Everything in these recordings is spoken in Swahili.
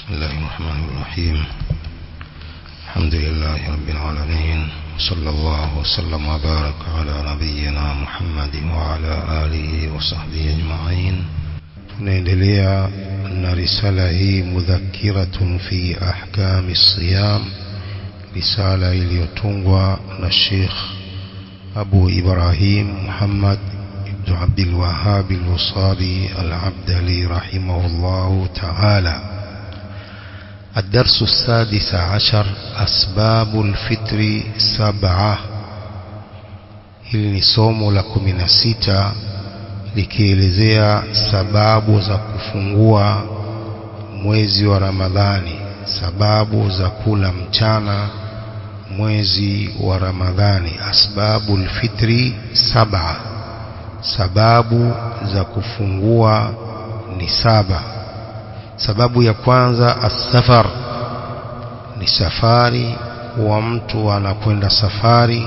بسم الله الرحمن الرحيم. الحمد لله رب العالمين، صلى الله وسلم وبارك على نبينا محمد وعلى آله وصحبه أجمعين. tunaendelea na risala hii mudhakiratun fi ahkam as-siyam, risala iliyotungwa na Sheikh Abu Ibrahim Muhammad ibn Abdul Wahhab al-Wasali al-Abdali rahimahullah ta'ala. الدرس السادس عشر أسباب الفطر 7. hili ni somo la 16 likielezea sababu za kufungua mwezi wa Ramadhani, sababu za kula mchana mwezi wa Ramadhani. Asbabul fitri 7, sababu za kufungua ni 7. Sababu ya kwanza as-safar, ni safari, wa mtu anakwenda safari,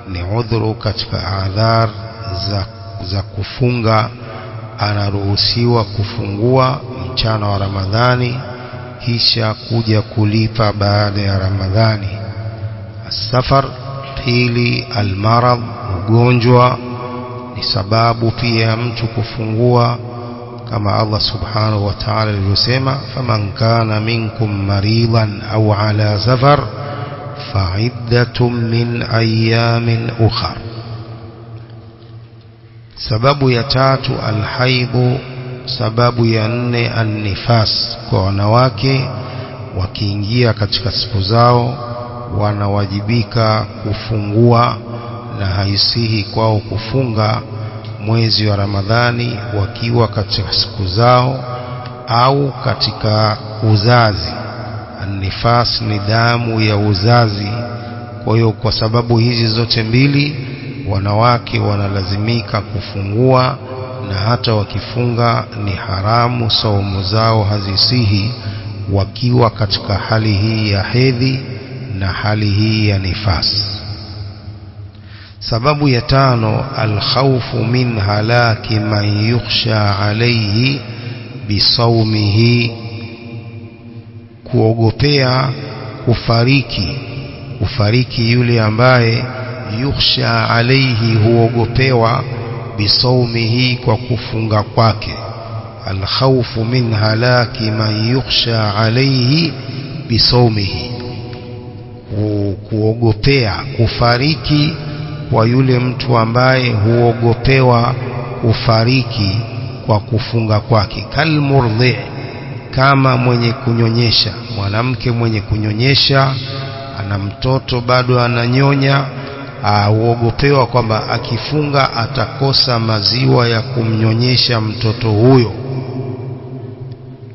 ni udhuru katika adhar za kufunga, anaruhusiwa kufungua mchana wa Ramadhani kisha kuja kulipa baada ya Ramadhani. As-safar. Pili al-marad, ugonjwa, ni sababu pia mtu kufungua, kama Allah subhanahu wa ta'ala alivyosema, faman kana minkum maridan au ala safar fa'iddatun min ayamin ukhra. Sababu ya tatu alhaidhu. Sababu ya 4 an-nifas, kwa wanawake wakiingia katika siku zao wanawajibika kufungua, na haisihi kwao kufunga mwezi wa Ramadhani wakiwa katika siku zao au katika uzazi. An-nifas ni damu ya uzazi. Kwa hiyo kwa sababu hizi zote mbili wanawake wanalazimika kufungua, na hata wakifunga ni haramu, saumu zao hazisihi wakiwa katika hali hii ya hedhi na hali hii ya nifas. Sababu ya 5 alkhawfu min halaki man yukhsha alayhi bisawmihi, kuogopea kufariki yule ambaye yukhsha alayhi, huogopewa bisawmihi, kwa kufunga kwake. Alkhawfu min halaki man yukhsha alayhi bisawmihi, kuogopea kufariki kwa yule mtu ambaye huogopewa kufariki kwa kufunga kwake. Kalmurdhi, kama mwenye kunyonyesha, mwanamke mwenye kunyonyesha, ana mtoto bado ananyonya, huogopewa kwamba akifunga atakosa maziwa ya kumnyonyesha mtoto huyo.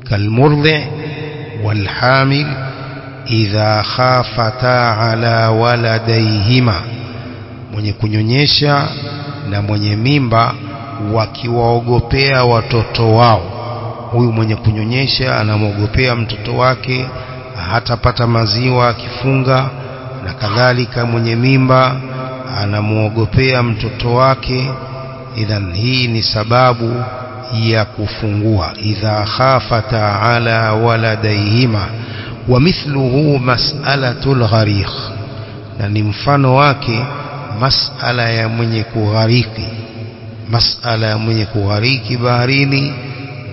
Kalmurdhi walhamil idha khafata ala waladayhima, mwenye kunyonyesha na mwenye mimba wakiwaogopea watoto wao. Huyu mwenye kunyonyesha anamwogopea mtoto wake hatapata maziwa akifunga, na kadhalika mwenye mimba anamwogopea mtoto wake. Idhan hii ni sababu ya kufungua, idha khafata ala waladayhima. Wa mithluhu mas'alatul gharikh, na ni mfano wake masala ya mwenye kughariki, masala ya mwenye kughariki baharini,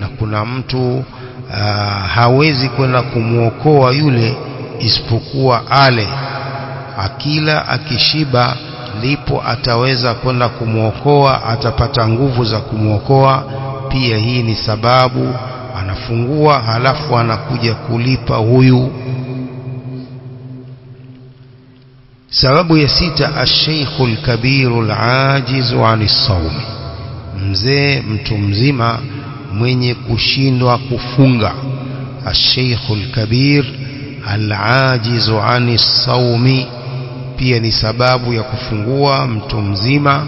na kuna mtu hawezi kwenda kumuokoa yule isipokuwa ale, akila akishiba ndipo ataweza kwenda kumuokoa, atapata nguvu za kumuokoa. Pia hii ni sababu, anafungua halafu anakuja kulipa huyu. Sababu ya 6 ash-shaykhul kabirul ajizu anis sawm, mzee mtu mzima mwenye kushindwa kufunga. Ash-shaykhul kabir al-ajizu anis sawm, pia ni sababu ya kufungua, mtu mzima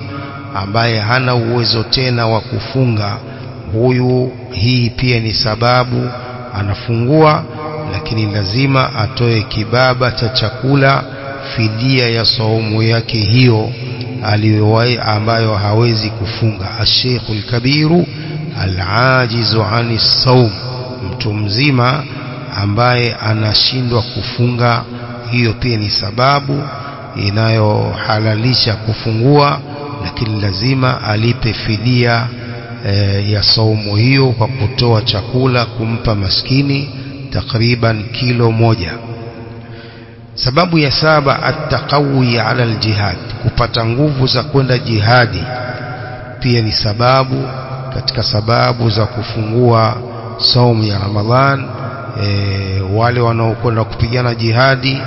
ambaye hana uwezo tena wa kufunga huyu. Hii pia ni sababu, anafungua lakini lazima atoe kibaba cha chakula, fidia ya saumu yake hiyo aliyowahi, ambayo hawezi kufunga. Ash-shaykhul kabiru al-ajizu anis sawm, mtu mzima ambaye anashindwa kufunga, hiyo pia ni sababu inayohalalisha kufungua, lakini lazima alipe fidia ya saumu hiyo kwa kutoa chakula kumpa maskini takriban kilo 1. Sababu ya 7, at-taqawi ala al-jihad, kupata nguvu za kwenda jihadi pia ni sababu katika sababu za kufungua saumu ya Ramadhan. Wale wanaokwenda kupigana jihadi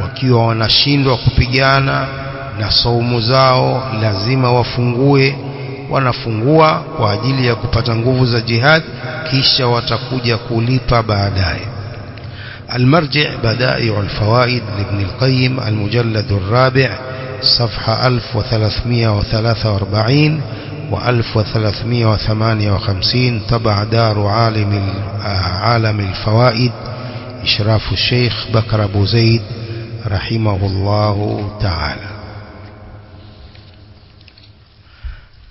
wakiwa wanashindwa kupigana na saumu zao lazima wafungue, wanafungua kwa ajili ya kupata nguvu za jihad, kisha watakuja kulipa baadaye. المرجع بدائع الفوائد لابن القيم المجلد الرابع صفحة 1343 و1358 طبع دار عالم الفوائد إشراف الشيخ بكر أبو زيد رحمه الله تعالى.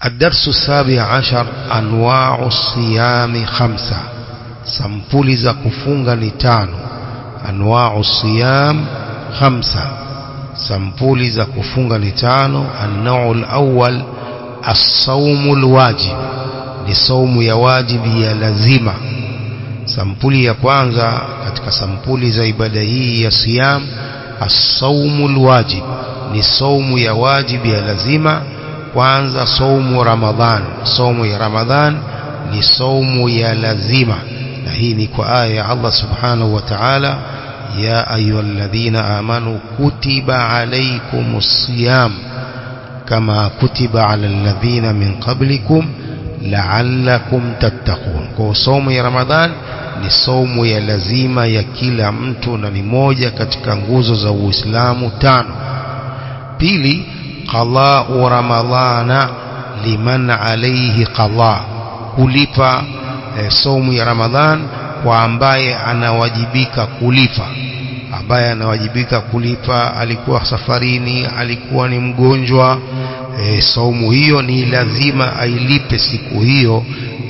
الدرس 17 أنواع الصيام 5. sampuli za kufunga ni 5. أنواع الصيام 5. sampuli za kufunga ni 5. النوع الأول الصوم الواجب, ni saumu ya wajibi ya lazima. Sampuli ya kwanza katika sampuli za ibada hii ya siyam, as-saumu al-wajib, ni saumu ya wajibi ya lazima. Kwanza saumu Ramadhan, saumu ya Ramadhan ni saumu ya lazima, na hii ni kwa aya ya Allah subhanahu wa ta'ala, ya ayyuhalladhina amanu kutiba alaykumus siyam kama kutiba alal ladhina min qablikum la'allakum tattaqun. Kwa saumu ya Ramadhan ni saumu ya lazima ya kila mtu na ni moja katika nguzo za Uislamu 5. Pili, qada'u ramadhana liman alayhi qada, kulipa saumu ya Ramadhan kwa ambaye anawajibika kulipa. Ambaye anawajibika kulipa alikuwa safarini, alikuwa ni mgonjwa, saumu hiyo ni lazima ailipe siku hiyo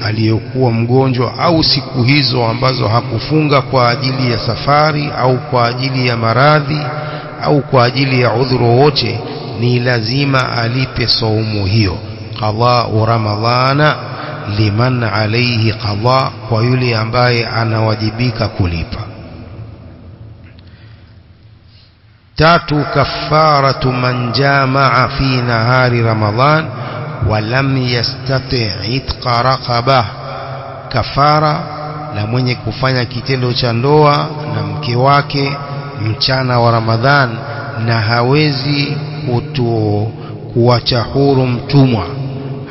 aliyokuwa mgonjwa, au siku hizo ambazo hakufunga kwa ajili ya safari au kwa ajili ya maradhi au kwa ajili ya udhuru wote, ni lazima alipe saumu hiyo. Qada'u ramadhana liman alayhi qada, kwa yule ambaye anawajibika kulipa. 3, kafaratu man jamaa fi nahari Ramadhan wa lam yastati' itqa raqabah, kafara la mwenye kufanya kitendo cha ndoa na mke wake mchana wa Ramadhan na hawezi kuacha huru mtumwa,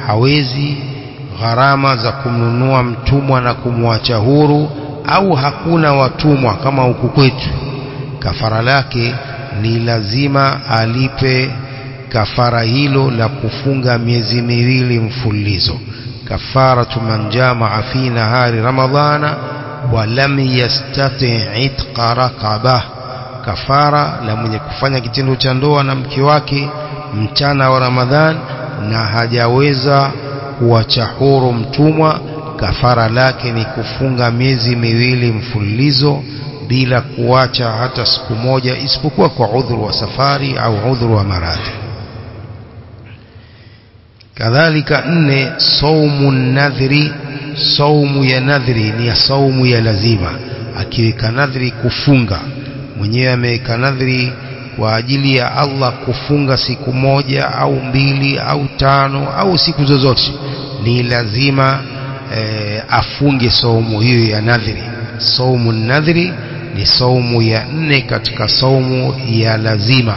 hawezi gharama za kumnunua mtumwa na kumwacha huru, au hakuna watumwa kama huku kwetu, kafara lake ni lazima alipe kafara hilo la kufunga miezi 2 mfululizo. Kafaratu man jamaa fi nahari ramadhana wa lam yastati' itqa raqabah, kafara la mwenye kufanya kitendo cha ndoa na mke wake mchana wa Ramadhan na hajaweza kuacha huru mtumwa, kafara lake ni kufunga miezi 2 mfululizo bila kuacha hata siku moja, isipokuwa kwa udhuru wa safari au udhuru wa maradhi. Kadhalika 4, saumu nadhri, saumu ya nadhri ni ya saumu ya lazima. Akiweka nadhri kufunga, mwenyewe ameweka nadhri kwa ajili ya Allah kufunga siku 1 au 2 au 5 au siku zozote, ni lazima afunge saumu hiyo ya nadhri. Saumu nadhri ni saumu ya 4 katika saumu ya lazima.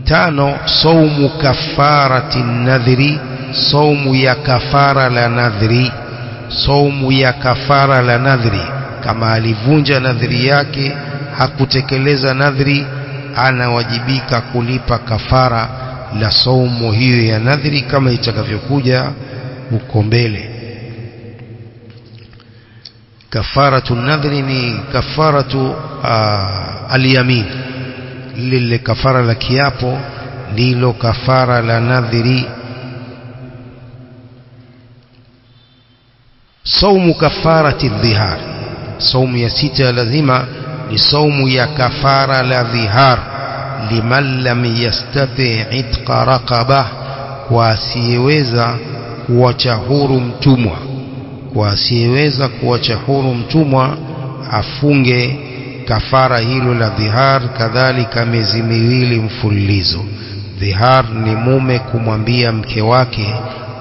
5, saumu kafarati nadhri, saumu ya kafara la nadhri. Saumu ya kafara la nadhri, kama alivunja nadhri yake, hakutekeleza nadhri, anawajibika kulipa kafara la saumu hiyo ya nadhri kama itakavyokuja huko mbele. Kafaratu nadhri ni kafaratu al-yamin, lile kafara la kiapo ndilo kafara la nadhri. Saumu kafarati dhihar, saumu ya sita ya lazima ni saumu ya kafara la dhihar, liman lam yastati itqa raqaba, kwa asiyeweza kuacha huru mtumwa. Kwa asiyeweza kuacha huru mtumwa afunge kafara hilo la dhihar, kadhalika miezi miwili mfululizo. Dhihar ni mume kumwambia mke wake,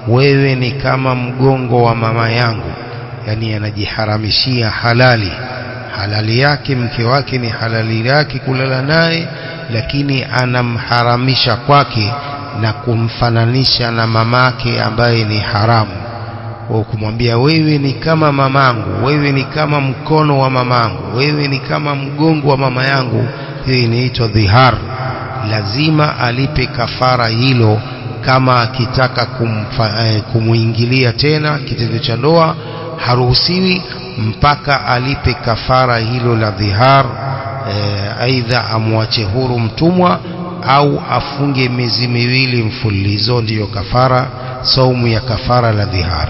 wewe ni kama mgongo wa mama yangu, yani anajiharamishia halali yake. Mke wake ni halali yake kulala naye, lakini anamharamisha kwake na kumfananisha na mamake ambaye ni haramu, kwa kumwambia wewe ni kama mamangu, wewe ni kama mkono wa mamangu, wewe ni kama mgongo wa mama yangu. Hii inaitwa dhihar. Lazima alipe kafara hilo kama akitaka kumuingilia tena kitendo cha ndoa, haruhusiwi mpaka alipe kafara hilo la dhihar. Aidha amwache huru mtumwa au afunge miezi miwili mfululizo, ndiyo kafara, saumu ya kafara la dhihar.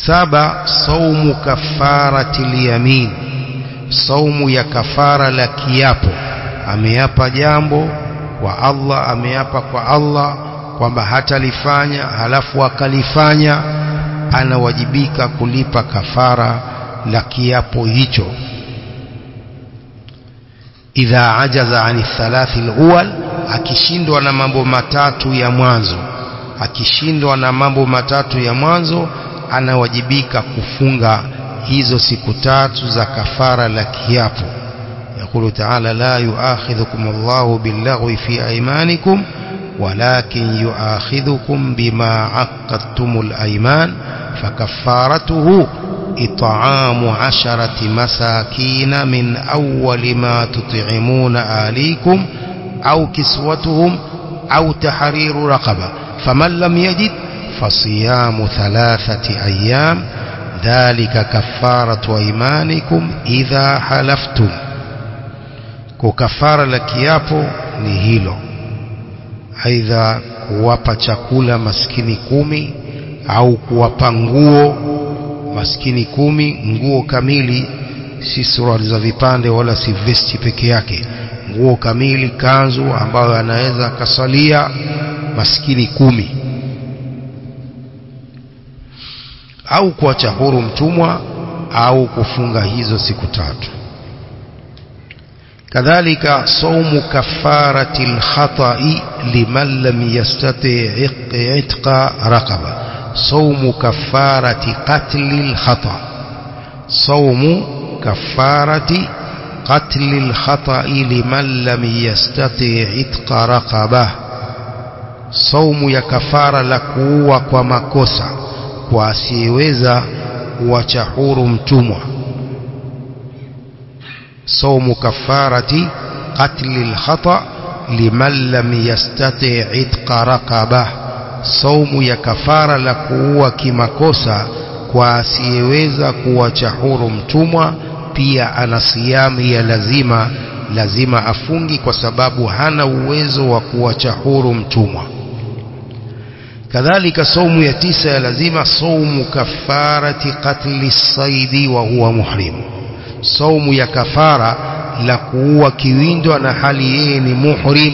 7. Saumu kafaratil yamin, saumu ya kafara la kiapo. Ameapa jambo kwa Allah, ameapa kwa Allah kwamba hatalifanya, halafu akalifanya, anawajibika kulipa kafara la kiapo hicho. Idha ajaza ani thalathi al-awwal, akishindwa na mambo matatu ya mwanzo, akishindwa na mambo matatu ya mwanzo anawajibika kufunga hizo siku tatu za kafara la kiapo. Yakulu ta'ala, la yuakhidhukum Allahu billaghwi fi aymanikum walakin yuakhidhukum bima aqadtumul ayman fakaffaratuhu إطعام 10 مساكين من أول ما تطعمون أهليكم أو كسوتهم أو تحرير رقبة فمن لم يجد فصيام 3 أيام ذلك كفارة أيمانكم إذا حلفتم. كفارة لكيapo ni hilo, aidha kuwapa chakula maskini 10 au kuwapa nguo maskini 10, nguo kamili, si suruali za vipande wala si vesti peke yake, nguo kamili, kanzu ambayo anaweza kasalia maskini 10, au kuacha huru mtumwa au kufunga hizo siku tatu. Kadhalika saumu kafaratil khata'i liman lam yastati itqa raqaba, صوم كفارة قتل الخطأ، صوم كفارة قتل الخطأ لمن لم يستطع عتق رقبة، صوم ya kafara la kuua kwa makosa kwa asiyeweza kuacha huru mtumwa. صوم كفارة قتل الخطأ لمن لم يستطع عتق رقبة، saumu ya kafara la kuua kimakosa kwa asiyeweza kuacha huru mtumwa. Pia ana siyamu ya lazima afungi kwa sababu hana uwezo wa kuacha huru mtumwa. Kadhalika saumu ya 9 ya lazima, saumu kafarati qatli saidi wa huwa muhrim, saumu ya kafara la kuua kiwindo na hali yeye ni muhrim,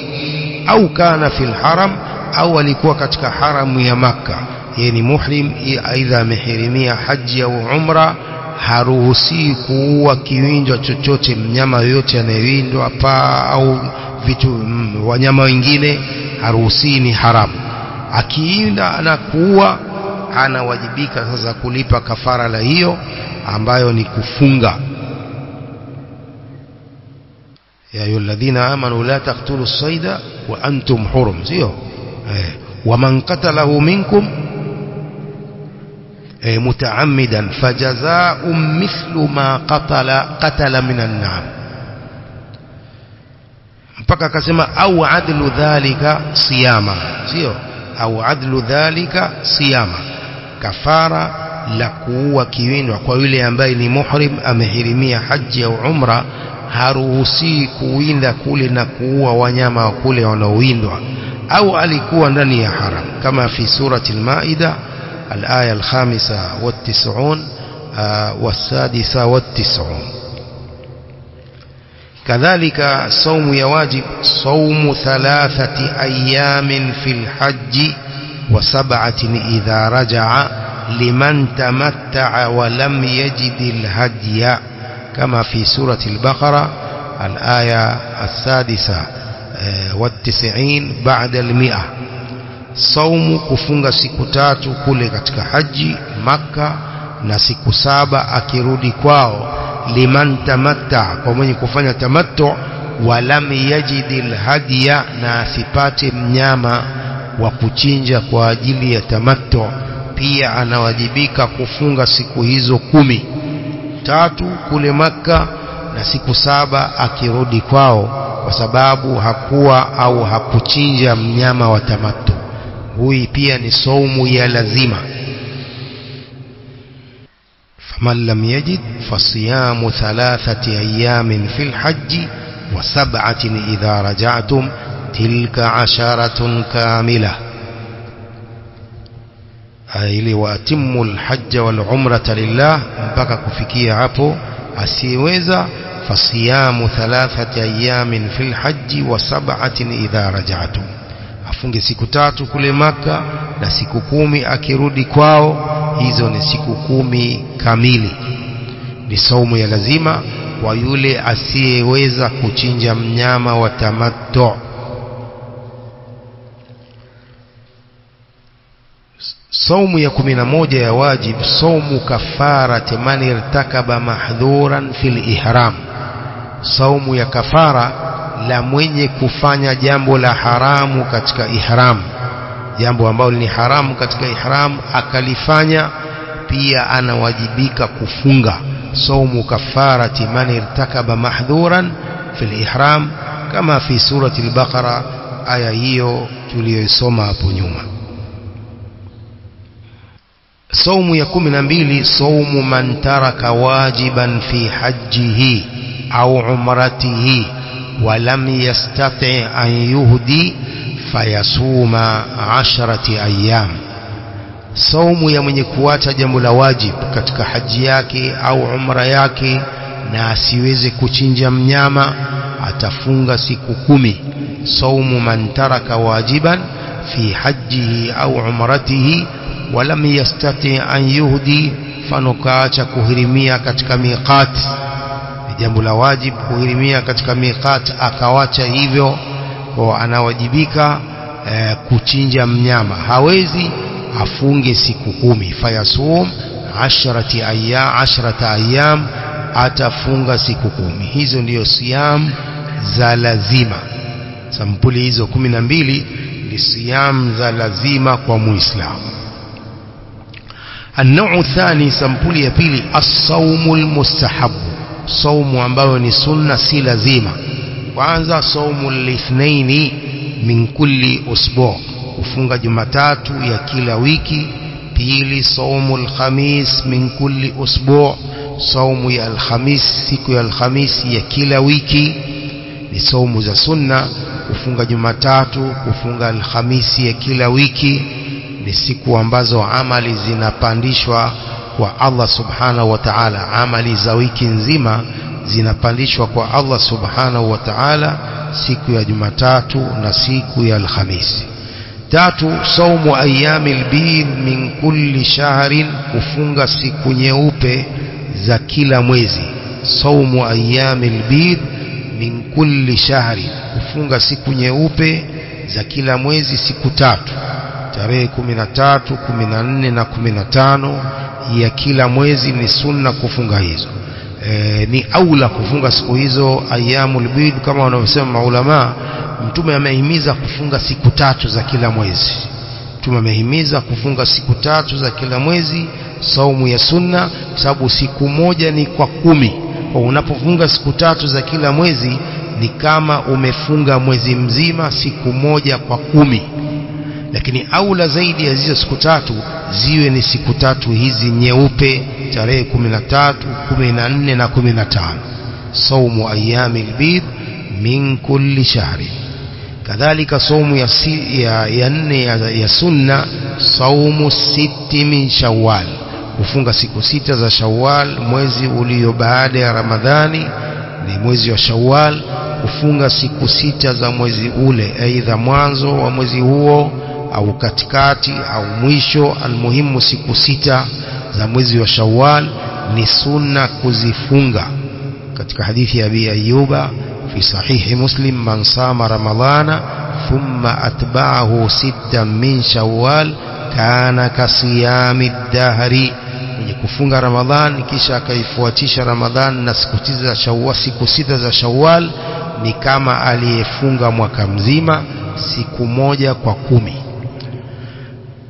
au kana fil haram, au alikuwa katika haramu ya Makka, yeye ni muhrim, aidha amehirimia haji au umra, haruhusi kuua kiwinjo chochote, mnyama yoyote anayewindwa, paa au vitu wanyama wengine, haruhusi, ni haramu. Akiinda na kuua anawajibika sasa kulipa kafara la hiyo ambayo ni kufunga. Ya ayyuhalladhina amanu la taqtulu as-sayda wa antum hurum, sio ومن قتله منكم متعمدا فجزاء مثل ما قتل من النعم، mpaka akasema au adlu dhalika siyama, sio au adlu dhalika siyama, kafara la kuua kiwindwa kwa yule ambaye ni muhrim, amehirimia haji au umra, haruhusi kuwinda kule na kuua wanyama wa kule wanaowindwa, au alikuwa ndani ya haram, kama fi surati al-Maida al-aya al-95 والسادسة والتسعون. كذلك صوم يواجب صوم 3 أيام في الحج و7 إذا رجع لمن تمتع ولم يجد الهدي، كما في سورة البقرة الآية 96 بعد 100. صوم kufunga siku 3 kule katika haji Makka na siku 7 akirudi kwao, liman tamatta, kwa mwenye kufanya tamattu, walam yajidil hadiya, na asipate mnyama wa kuchinja kwa ajili ya tamattu, pia anawajibika kufunga siku hizo 10, 3 kule Makka na siku 7 akirudi kwao, kwa sababu hakuwa au hakuchinja mnyama wa tamattu. Hui pia ni saumu ya lazima. faman lam yajid fasiyamu 3 ayamin fil hajji wa 7 idha raja'tum tilka 10 kamila. Ili waatimu alhajja wal umrata lillah, mpaka kufikia hapo. Asiweza fasiyamu 3 ayamin fil hajji wa 7 idha raja'tum, afunge siku 3 kule Maka na siku 10 akirudi kwao. Hizo ni siku 10 kamili. Ni saumu ya lazima kwa yule asiyeweza kuchinja mnyama wa tamattu. Saumu ya 11 ya wajib saumu kafarati man irtakaba mahdhuran fil ihram. Saumu ya kafara la mwenye kufanya jambo la haramu katika ihram, jambo ambalo ni haramu katika ihram akalifanya, pia anawajibika kufunga. Saumu kafarati man irtakaba mahdhuran fil ihram, kama fi surati al-Baqara, aya hiyo tuliyosoma hapo nyuma. Saumu ya 12 saumu man taraka wajiban fi hajjihi au umratihi ولم يستطع أن يهدي فيصوم 10 أيام. Saumu ya mwenye kuacha jambo la wajib katika haji yake au umra yake na asiweze kuchinja mnyama, atafunga siku 10. Saumu man taraka wajiban fi hajjihi au umratihi walam yastati an yuhdi, fanukaacha kuhirimia katika miqat, jambo la wajib kuhirimia katika miqat akawacha hivyo, kwa anawajibika kuchinja mnyama, hawezi, afunge siku 10. Fayasum 10 ayyam, atafunga siku 10. Hizo ndiyo siyam za lazima. Sampuli hizo 12 ni siyam za lazima kwa Muislamu. النوع الثاني sampuli ya pili as-sawmu al-mustahab, saumu ambayo ni sunna si lazima. Kwanza saumu al-ithnaini min kulli usbu', kufunga Jumatatu ya kila wiki. Pili saumu al-khamis min kulli usbu', saumu ya al-khamis, siku ya al-khamis ya kila wiki. Ni saumu za sunna, kufunga Jumatatu, kufunga al-khamis ya kila wiki. Ni siku ambazo amali zinapandishwa kwa Allah subhanahu wa ta'ala, amali za wiki nzima zinapandishwa kwa Allah subhanahu wa ta'ala siku ya Jumatatu na siku ya Alhamisi. Tatu saumu ayyamil bid min kulli shahrin, kufunga siku nyeupe za kila mwezi. Saumu ayyamil bid min kulli shahrin, kufunga siku nyeupe za kila mwezi, siku 3, tarehe 13, 14 na 15 ya kila mwezi. Ni sunna kufunga hizo. Ni aula kufunga siku hizo ayyamul bid, kama wanavyosema maulama. Mtume amehimiza kufunga siku 3 za kila mwezi. Mtume amehimiza kufunga siku 3 za kila mwezi, saumu ya sunna, sababu siku moja ni kwa 10. Kwa unapofunga siku 3 za kila mwezi ni kama umefunga mwezi mzima, siku moja kwa 10. Lakini aula zaidi ya hizo siku 3 ziwe ni siku 3 hizi nyeupe, tarehe 13, 14 na 15. Saumu ayyamil bid min kulli shahri. Kadhalika saumu ya 4 ya sunna, saumu 6 min Shawwal, kufunga siku 6 za Shawwal, mwezi ulio baada ya Ramadhani ni mwezi wa Shawwal, kufunga siku 6 za mwezi ule, aidha mwanzo wa mwezi huo au katikati au mwisho. Almuhimu siku 6 za mwezi wa Shawwal ni sunna kuzifunga. Katika hadithi ya Abi Ayyuba fi sahihi Muslim, man sama Ramadhana thumma atba'ahu 6 min Shawwal kana kasiyami dahri, mwenye kufunga Ramadhan kisha akaifuatisha Ramadhan na siku 6 za Shawwal ni kama aliyefunga mwaka mzima, siku moja kwa 10.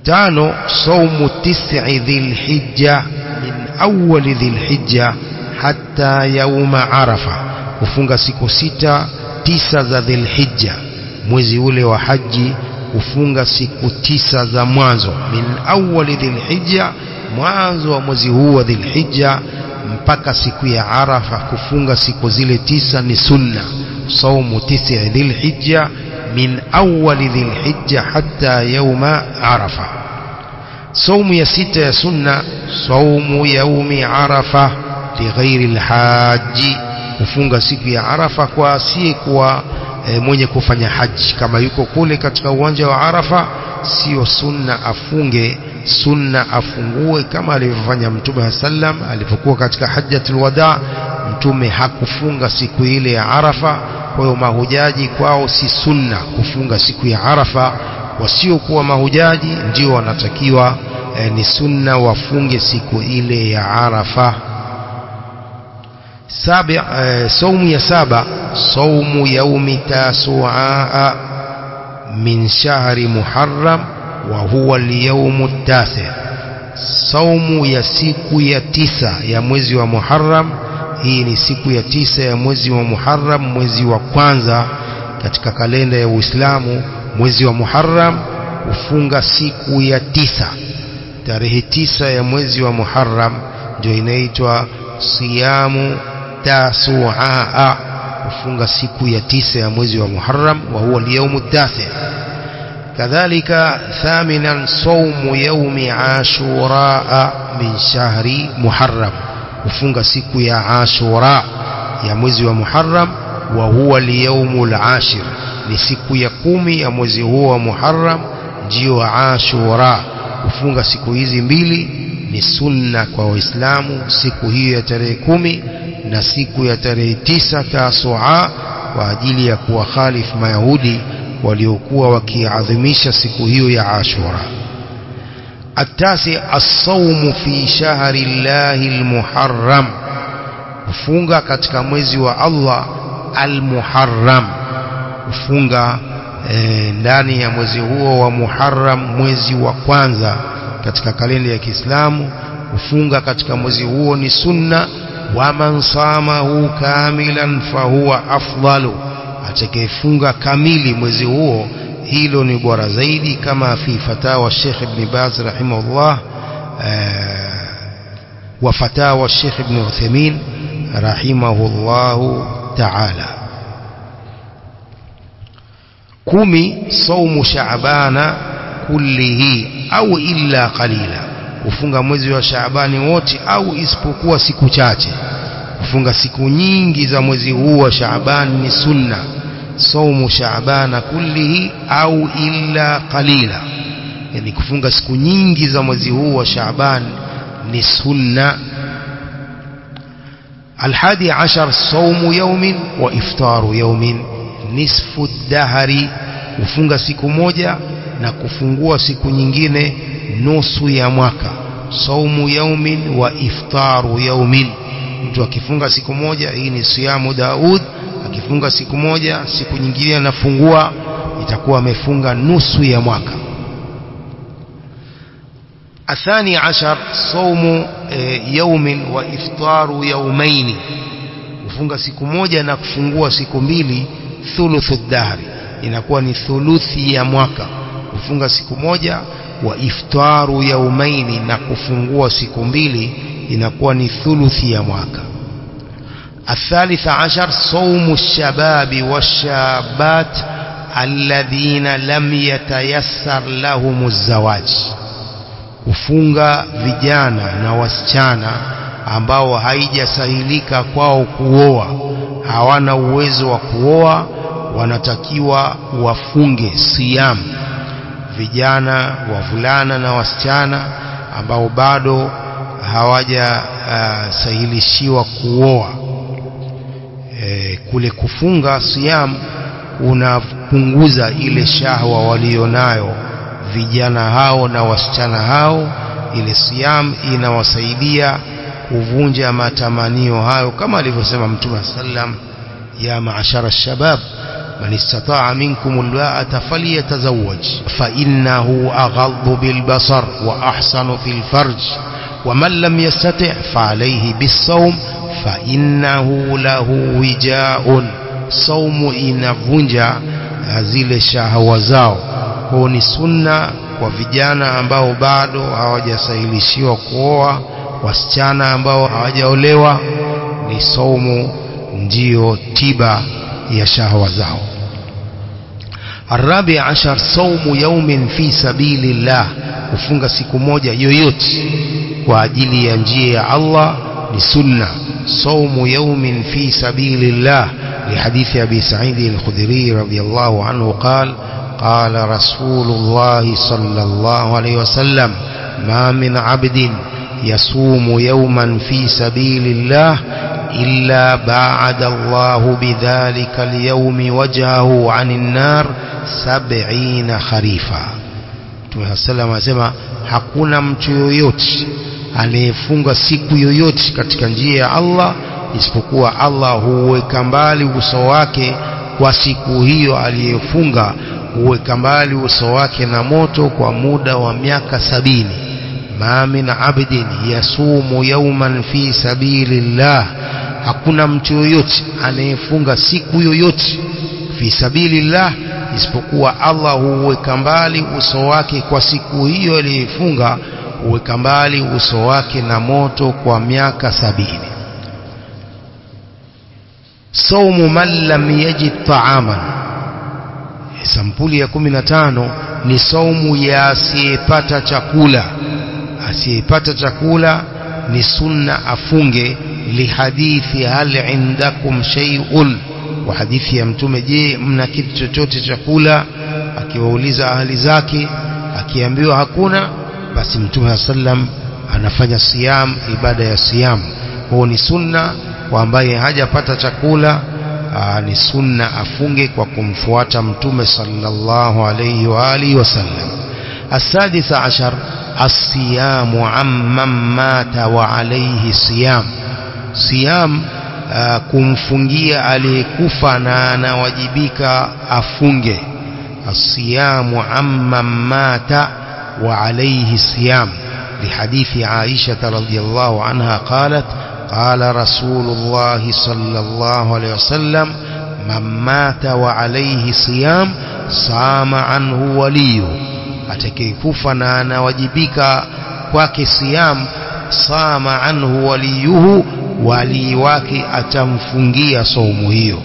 5. Saumu 9 Dhilhijja min awwal Dhilhijja hatta yawma Arafa, kufunga siku 9 za Dhilhijja, mwezi ule wa haji, kufunga siku 9 za mwanzo, min awwal Dhilhijja, mwanzo wa mwezi huu wa Dhilhijja mpaka siku ya Arafa, kufunga siku zile 9 ni sunna. Saumu 9 Dhilhijja min awwal Dhilhijja hatta yawma Arafa. Saumu ya 6 ya sunna, saumu yaumi Arafa lighairi alhaji, kufunga siku ya Arafa kwa asiyekuwa mwenye kufanya haji. Kama yuko kule katika uwanja wa Arafa, sio sunna afunge, sunna afungue kama alivyofanya Mtume sallam alipokuwa katika hajjatul wadaa. Mtume hakufunga siku ile ya Arafa. Kwa hiyo mahujaji kwao si sunna kufunga siku ya Arafa, wasiokuwa mahujaji ndio wanatakiwa ni sunna wafunge siku ile ya Arafa. Saumu ya 7, saumu yaumi Tasu'a min shahri Muharram wa huwa al-yawm at-tasi', saumu ya siku ya 9 ya mwezi wa Muharram. Hii ni siku ya 9 ya mwezi wa Muharram, mwezi wa kwanza katika kalenda ya Uislamu. Mwezi wa Muharram ufunga siku ya 9, tarehe 9 ya mwezi wa Muharram ndio inaitwa siyamu Tasu'a, ufunga siku ya 9 ya mwezi wa Muharram, wa huwa al-yawm at-tasi'. Kadhalika 8 saumu yaumi Ashura min shahri Muharram, ufunga siku ya Ashura ya mwezi wa Muharram, wa huwa al-yawmul ashir, ni siku ya 10 ya mwezi huo wa Muharram, ndio Ashura. Ufunga siku hizi mbili ni sunna kwa Waislamu, siku hiyo ya tarehe 10 na siku ya tarehe 9 Tasu'a, kwa ajili ya kuwakhalifu Mayahudi waliokuwa wakiadhimisha siku hiyo ya Ashura. Atasi as-sawmu fi shahri Allahi al-Muharram, kufunga katika mwezi wa Allah al-Muharram, kufunga ndani ya mwezi huo wa Muharram, mwezi wa kwanza katika kalenda ya Kiislamu. Kufunga katika mwezi huo ni sunna. Wa man samahu kamilan fahuwa afdalu, atakayefunga kamili mwezi huo hilo ni bora zaidi, kama fi fatawa Sheikh Ibn Baz rahimahullah wa fatawa Sheikh Ibn Uthaymeen rahimahullahu ta'ala. 10 saumu Shaabana kullihi au illa qalila, kufunga mwezi wa Shaabani wote au isipokuwa siku chache. Kufunga siku nyingi za mwezi huu wa Shaaban ni sunna. Saumu Shaabana kullihi au illa qalila, yani kufunga siku nyingi za mwezi huu wa Shaaban ni sunna. 11 saumu yawmin wa iftaru yawmin nisfu dahri, kufunga siku moja na kufungua siku nyingine nusu ya mwaka. Saumu yawmin wa iftaru yawmin, mtu akifunga siku moja, hii ni siyamu Daud, akifunga siku moja siku nyingine anafungua, itakuwa amefunga nusu ya mwaka. 12 saumu yawmin wa iftaru yawmaini, kufunga siku moja na kufungua siku mbili, thuluthu dahri, inakuwa ni thuluthi ya mwaka. Kufunga siku moja wa iftaru yawmaini na kufungua siku mbili, inakuwa ni thuluthi ya mwaka. 13 saumu shababi washabat alladhina lam yatayassar lahumuz zawaj, kufunga vijana na wasichana ambao haijasahilika kwao kuoa, hawana uwezo wa kuoa, wanatakiwa wafunge siyam. Vijana, wavulana na wasichana ambao bado hawajasahilishiwa kuoa, kule kufunga siyam unapunguza ile shahwa walionayo vijana hao na wasichana hao. Ile siyam inawasaidia kuvunja matamanio hayo, kama alivyosema Mtume sallam, ya ma'ashara ash-shabab man istata'a minkum al-ba'ata falyatazawwaj fa innahu aghaddu bil basar wa ahsanu fil farj wa man lam yastati' fa alayhi bis sawm fa innahu lahu wija'un. Saumu inavunja zile shahawa zao. Kwa ni sunna kwa vijana ambao bado hawajasahilishiwa kuoa, wasichana ambao hawajaolewa, ni saumu ndio tiba ya shahawa zao. Arabi ashar, saumu yaumin fi sabilillah, kufunga siku moja yoyote kwa ajili ya njia ya Allah ni sunna. Saumu yaumin fi sabilillah, لحديث أبي سعيد الخدري رضي الله عنه قال قال رسول الله صلى الله عليه وسلم ما من عبد يصوم يوما في سبيل الله إلا باعد الله بذلك اليوم وجهه عن النار 70 خريفا. Mtume sallallahu alayhi wasallam, hakuna mtu yoyote anayefunga siku yoyote katika njia ya Allah isipokuwa Allah huweka mbali uso wake kwa siku hiyo aliyefunga, huweka mbali uso wake na moto kwa muda wa miaka 70. Ma min abdin yasumu yawman fi sabilillah, hakuna mtu yoyote anayefunga siku yoyote fi sabilillah isipokuwa Allah huweka mbali uso wake kwa siku hiyo aliyefunga, huweka mbali uso wake na moto kwa miaka 70. Saumu man lam yajid ta'aman, sampuli ya 15 ni saumu ya asiyepata chakula. Asiyepata chakula ni sunna afunge, lihadithi hal indakum shay'un, wa hadithi ya Mtume, je mna kitu chochote chakula? Akiwauliza ahli zake, akiambiwa hakuna, basi Mtume sallam anafanya siyam, ibada ya siyam. Kwa ni sunna kwa ambaye hajapata chakula, ni sunna afunge kwa kumfuata Mtume sallallahu alayhi wa alihi wasallam. Asadisa ashar, as-siyamu amman mata wa alayhi siyam. Siyam kumfungia aliyekufa na anawajibika afunge. As-siyamu amman mata wa alayhi siyam, lihadithi Aisha radhiyallahu anha qalat قال رسول الله صلى الله عليه وسلم من مات وعليه صيام صام عنه وليه. atakayekufa na anawajibika kwake siyam, sama anhu waliyuhu, wali wake atamfungia saumu hiyo.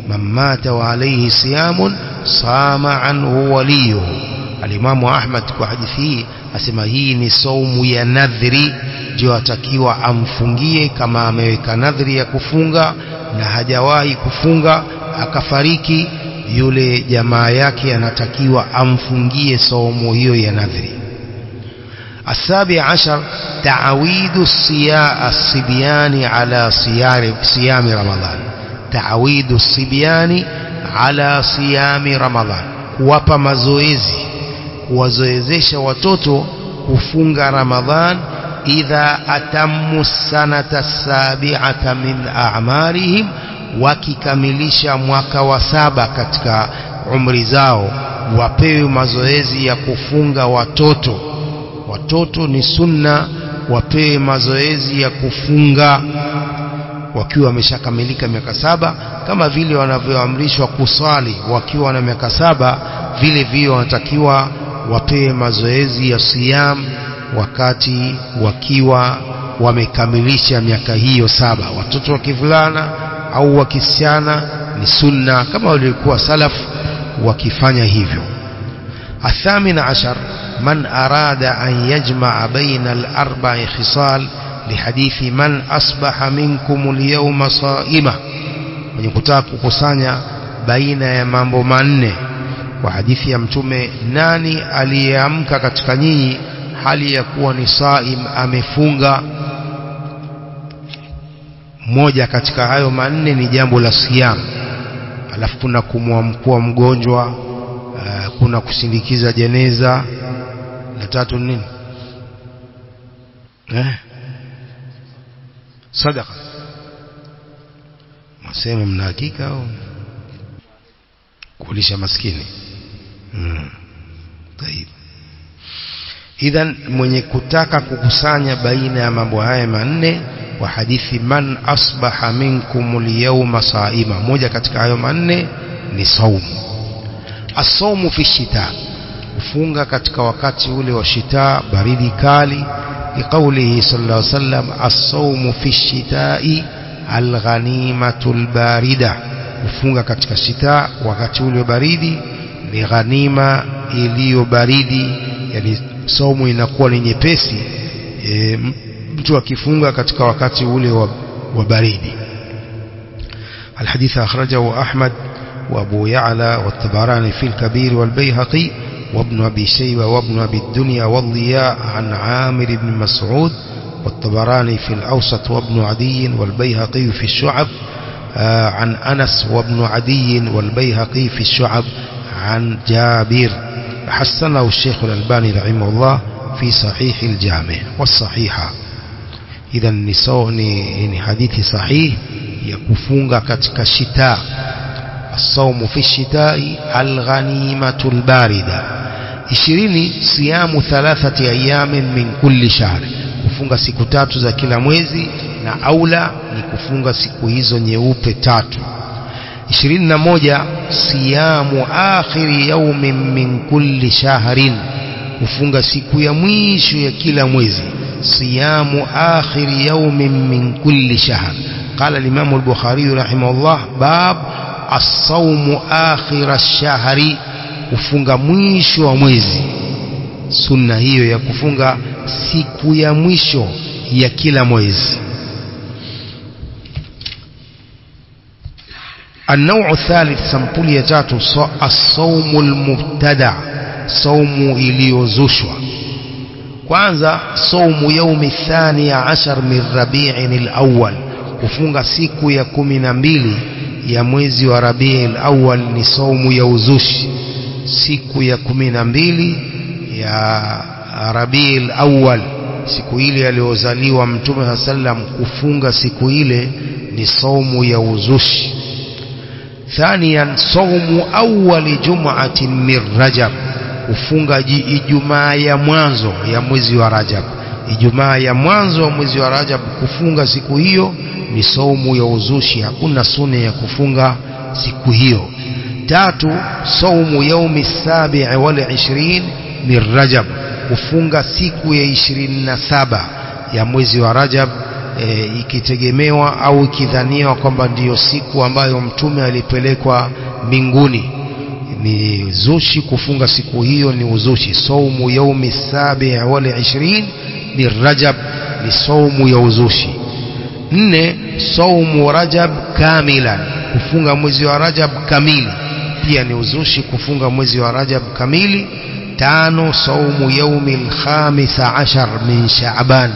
Man mata wa alayhi siyamun sama anhu waliyuhu. Alimamu Ahmad kwa hadithi hii asema hii ni saumu ya nadhri, ndio atakiwa amfungie. Kama ameweka nadhri ya kufunga na hajawahi kufunga akafariki, yule jamaa yake anatakiwa amfungie saumu hiyo ya nadhri. Asabi ashar, ta'awidu as-sibyani ala siyami Ramadhan. Ta'awidu as-sibyani ala siyami Ramadhan, kuwapa mazoezi, kuwazoezesha watoto kufunga Ramadhan. Idha atammu sanata sabi'ata min a'marihim, wakikamilisha mwaka wa 7 katika umri zao, wapewe mazoezi ya kufunga watoto. Watoto ni sunna wapewe mazoezi ya kufunga wakiwa wameshakamilika miaka 7, kama vile wanavyoamrishwa kusali wakiwa na miaka 7, vile vile wanatakiwa wapewe mazoezi ya siyam wakati wakiwa wamekamilisha miaka hiyo 7. Watoto wa kivulana au wa kisichana ni sunna kama walikuwa salaf wakifanya hivyo. Athamina ashar, من أراد أن يجمع بين الأربع خصال لحديث من أصبح منكم اليوم صائمة mwenye kutaka kukusanya baina ya mambo manne kwa hadithi ya mtume nani aliyeamka katika nyinyi hali ya kuwa ni saim amefunga moja katika hayo manne ni jambo la siyam alafu kuna kumwamkua mgonjwa kuna kusindikiza jeneza na tatu nini sadaqa masema mna hakika au kulisha maskini طيب idhan mwenye kutaka kukusanya baina ya mambo haya manne wa hadithi man asbaha minkum al-yawma saima moja katika hayo manne ni saumu as-sawmu fi shita kufunga katika wakati ule wa shita baridi kali liqaulihi sallallahu alayhi wasallam as-sawmu fi shita'i al-ghanimatul barida kufunga katika shita wakati ule baridi ni ghanima iliyo baridi yani saumu inakuwa ni nyepesi mtu akifunga katika wakati ule wa baridi الحديث أخرجه أحمد وأبو يعلى والطبراني في الكبير والبيهقي وابن أبي شيبة وابن أبي الدنيا والضياء عن عامر بن مسعود والطبراني في الأوسط وابن عدي والبيهقي في الشعب عن أنس وابن عدي والبيهقي في الشعب عن جابر حسنه الشيخ الألباني رحمه الله في صحيح الجامع والصحيحة إذا نسوني حديث صحيح يكفونغ كتك الشتاء الصوم في الشتاء الغنيمة الباردة 20 صيام 3 أيام من كل شهر kufunga siku 3 za kila mwezi na aula ni kufunga siku hizo nyeupe 3 21 siyamu akhiri yawmin min kulli shahrin kufunga siku ya mwisho ya kila mwezi siyamu akhiri yawmin min kulli shahr qala al-imam al-bukhari rahimahullah bab as-sawmu akhir ash-shahri kufunga mwisho wa mwezi sunna hiyo ya kufunga siku ya mwisho ya kila mwezi النوع الثالث سمبولية جاتو الصوم المبتدع صوم iliyozushwa kwanza صوم يوم 12 من ربيع الأول kufunga siku ya 12 ya mwezi wa Rabiul Awwal ni saumu ya uzushi siku ya 12 ya Rabiul Awwal siku ile aliyozaliwa Mtume sallam kufunga siku ile ni saumu ya uzushi ثانيا صوم أول جمعة من رجب kufunga Ijumaa ya mwanzo ya mwezi wa Rajab Ijumaa ya mwanzo wa mwezi wa Rajab kufunga siku hiyo ni saumu ya uzushi hakuna sunna ya kufunga siku hiyo tatu saumu yaumi 27 min Rajab kufunga siku ya 27 ya mwezi wa Rajab ikitegemewa au ikidhaniwa kwamba ndiyo siku ambayo mtume alipelekwa mbinguni ni zushi kufunga siku hiyo ni uzushi saumu yaumi 27 min Rajab ni saumu ya uzushi 4 saumu Rajab kamilan kufunga mwezi wa Rajab kamili pia ni uzushi kufunga mwezi wa Rajab kamili 5 saumu yaumi 15 min Shaaban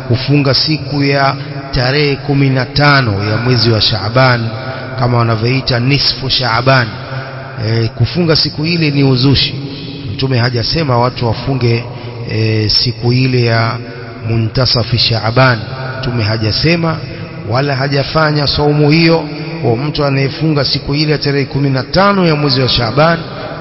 kufunga siku ya tarehe 15 ya mwezi wa Shaaban kama wanavyoita nisfu Shaaban kufunga siku ile ni uzushi mtume hajasema watu wafunge siku ile ya muntasafi Shaaban mtume hajasema wala hajafanya saumu hiyo kwa mtu anayefunga siku ile tarehe 15 ya mwezi wa Shaaban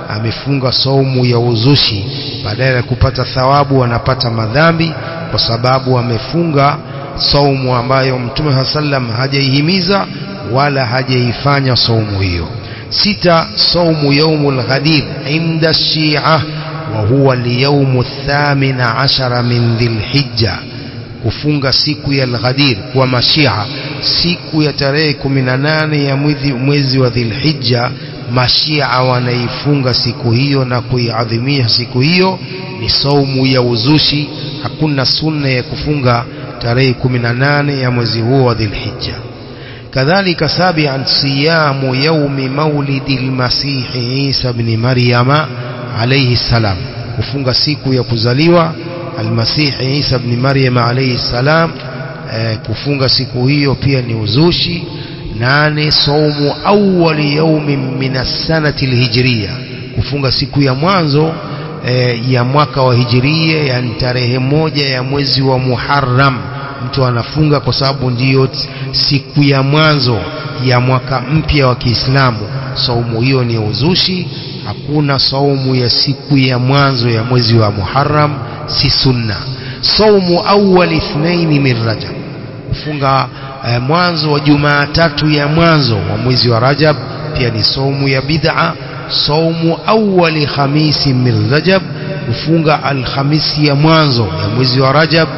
amefunga saumu ya uzushi badala ya kupata thawabu anapata madhambi kwa sababu amefunga saumu ambayo Mtume sallam hajaihimiza wala hajaifanya saumu hiyo 6 saumu yaumul ghadir inda Shia wa huwa al-yawm ath-18 min Dhil-Hijja kufunga siku ya al-Ghadir kwa Mashia siku ya tarehe 18 ya mwezi wa Dhil-Hijja Mashia wanaifunga siku hiyo na kuiadhimisha siku hiyo ni saumu ya uzushi. Hakuna sunna ya kufunga tarehe 18 ya mwezi huo wa Dhulhijja. kadhalika sabi'an siyamu yaumi maulidi al-Masih Isa ibn Maryama alayhi salam, kufunga siku ya kuzaliwa al-Masih Isa ibn Maryama alayhi salam. Kufunga siku hiyo pia ni uzushi. 8 saumu awwali yaumin min as-sanati al-hijriya, kufunga siku ya mwanzo ya mwaka wa hijiria, yani tarehe 1 ya mwezi wa Muharram. Mtu anafunga kwa sababu ndiyo siku ya mwanzo ya mwaka mpya wa Kiislamu. Saumu hiyo ni uzushi. Hakuna saumu ya siku ya mwanzo ya mwezi wa Muharram, si sunna. Saumu awwal ithnain min Rajab, kufunga mwanzo wa Jumatatu ya mwanzo wa mwezi wa Rajab pia ni saumu ya bid'a. Saumu awwal khamisi min Rajab, kufunga alhamisi ya mwanzo ya mwezi wa Rajab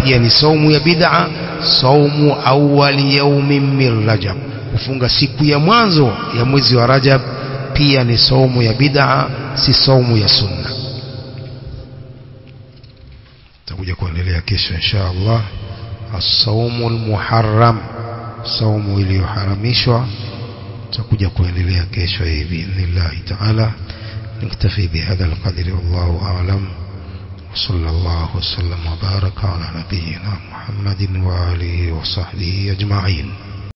pia ni saumu ya bid'a. Saumu awwal yaumin min Rajab, kufunga siku ya mwanzo ya mwezi wa Rajab pia ni saumu ya bid'a, si saumu ya sunna. Tutakuja kuendelea kesho insha Allah. As-saumu al-muharram, saumu iliyoharamishwa, tutakuja kuendelea kesho hii biidhnillah ta'ala. Niktafi bihadha al-qadri, wallahu a'lam. وصلى الله وسلم وبارك على نبينا محمد وآله وصحبه أجمعين.